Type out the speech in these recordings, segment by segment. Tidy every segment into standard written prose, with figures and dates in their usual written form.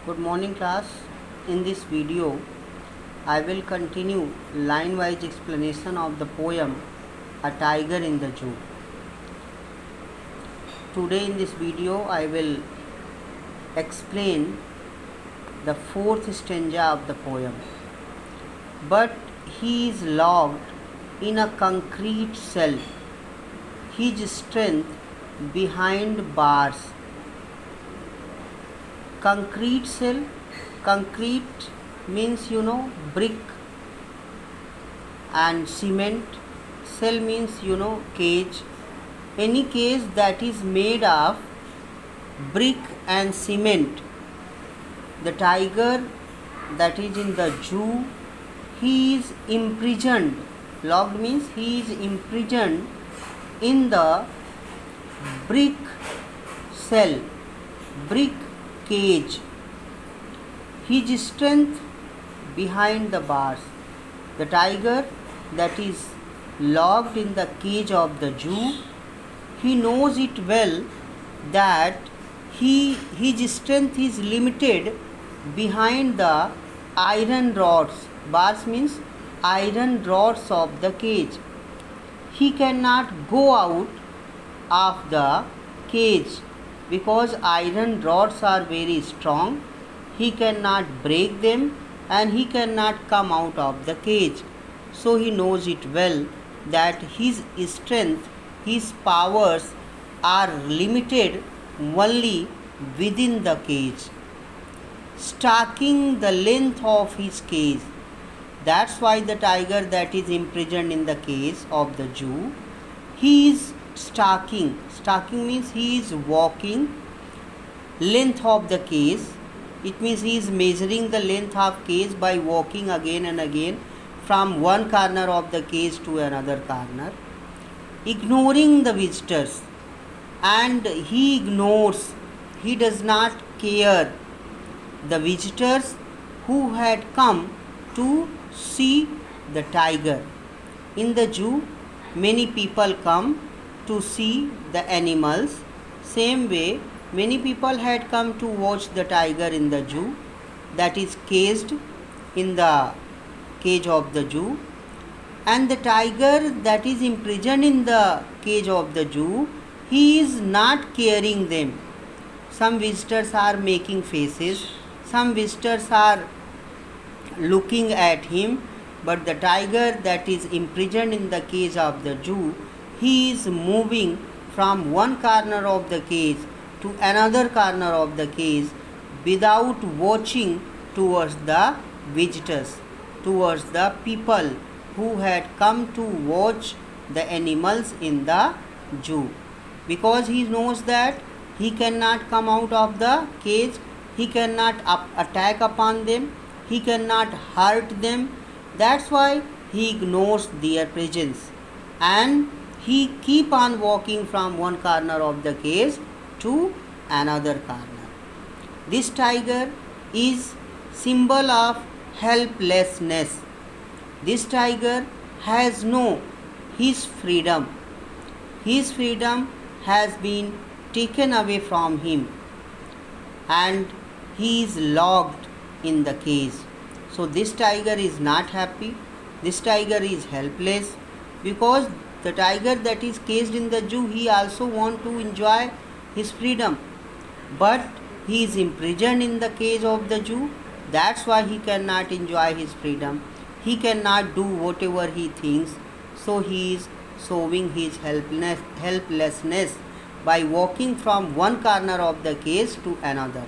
Good morning class. In this video, I will continue line-wise explanation of the poem A Tiger in the Zoo. Today in this video, I will explain the fourth stanza of the poem. But he is locked in a concrete cell, his strength behind bars. Concrete cell, concrete means brick, and cement. Cell means cage. Any cage that is made of brick and cement. The tiger that is in the zoo, he is imprisoned. Locked means he is imprisoned in the brick cell, brick cage. His strength behind the bars. The tiger that is locked in the cage of the zoo, he knows it well that his strength is limited behind the iron rods. Bars means iron rods of the cage. He cannot go out of the cage because iron rods are very strong. He cannot break them and he cannot come out of the cage. So he knows it well that his strength, his powers are limited only within the cage, stalking the length of his cage. That's why the tiger that is imprisoned in the cage of the zoo, he is stalking. Stalking means he is walking length of the cage. It means he is measuring the length of cage by walking again and again from one corner of the cage to another corner, ignoring the visitors. And he ignores, he does not care the visitors who had come to see the tiger. In the zoo, many people come to see the animals. Same way, many people had come to watch the tiger in the zoo that is caged in the cage of the zoo. And the tiger that is imprisoned in the cage of the zoo, he is not caring them. Some visitors are making faces, some visitors are looking at him, but the tiger that is imprisoned in the cage of the zoo, he is moving from one corner of the cage to another corner of the cage without watching towards the visitors, towards the people who had come to watch the animals in the zoo, because he knows that he cannot come out of the cage, he cannot attack upon them, he cannot hurt them. That's why he ignores their presence and he keep on walking from one corner of the cage to another corner. This tiger is symbol of helplessness. This tiger has no his freedom. His freedom has been taken away from him and he is locked in the cage. So this tiger is not happy. This tiger is helpless because the tiger that is caged in the zoo, he also want to enjoy his freedom, but he is imprisoned in the cage of the zoo. That's why he cannot enjoy his freedom. He cannot do whatever he thinks. So he is showing his helplessness by walking from one corner of the cage to another.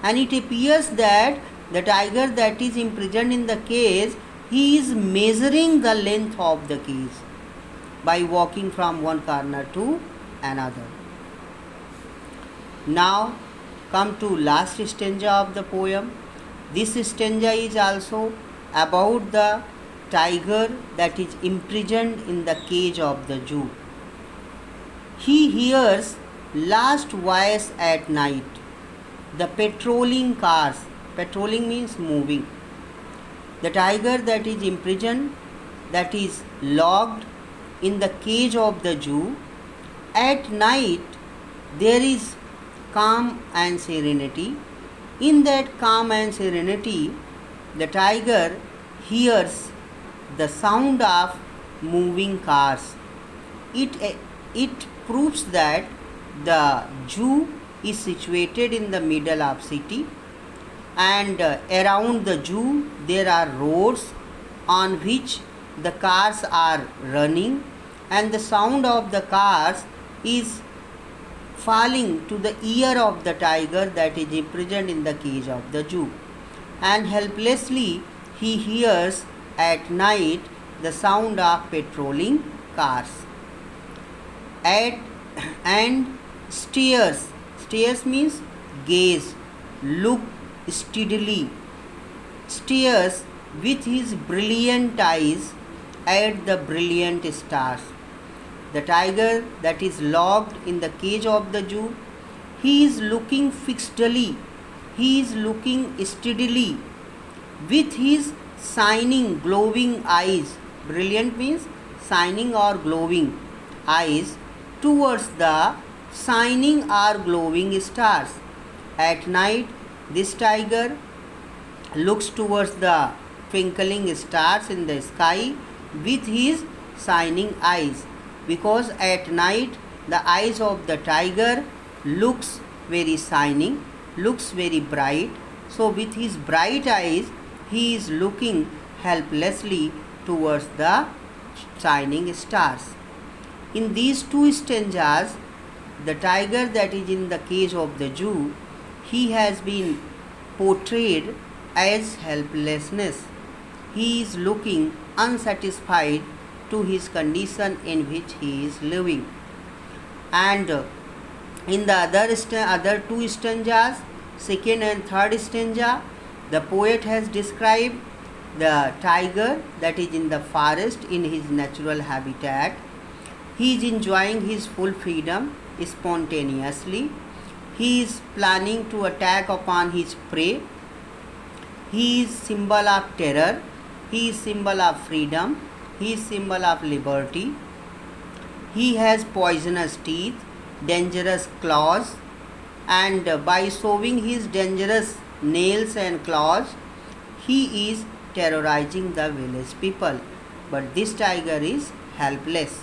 And it appears that the tiger that is imprisoned in the cage, he is measuring the length of the cage by walking from one corner to another. Now come to last stanza of the poem. This stanza is also about the tiger that is imprisoned in the cage of the zoo. He hears last voice at night, the patrolling cars. Patrolling means moving. The tiger that is imprisoned, that is locked in the cage of the zoo, at night there is calm and serenity. In that calm and serenity, the tiger hears the sound of moving cars. It proves that the zoo is situated in the middle of city, and around the zoo there are roads on which the cars are running, and the sound of the cars is falling to the ear of the tiger that is imprisoned in the cage of the zoo, and helplessly he hears at night the sound of patrolling cars at and stares means gaze, look steadily, stares with his brilliant eyes at the brilliant stars. The tiger that is locked in the cage of the zoo, he is looking fixedly, he is looking steadily with his shining, glowing eyes. Brilliant means shining or glowing eyes towards the shining or glowing stars. At night, this tiger looks towards the twinkling stars in the sky with his shining eyes, because at night the eyes of the tiger looks very shining, looks very bright. So with his bright eyes he is looking helplessly towards the shining stars. In these two stanzas, the tiger that is in the cage of the zoo, he has been portrayed as helplessness. He is looking unsatisfied to his condition in which he is living. And in the other two stanzas, second and third stanza, the poet has described the tiger that is in the forest in his natural habitat. He is enjoying his full freedom spontaneously. He is planning to attack upon his prey. He is symbol of terror. He is symbol of freedom. He is symbol of liberty. He has poisonous teeth, dangerous claws, and by showing his dangerous nails and claws, he is terrorizing the village people. But this tiger is helpless.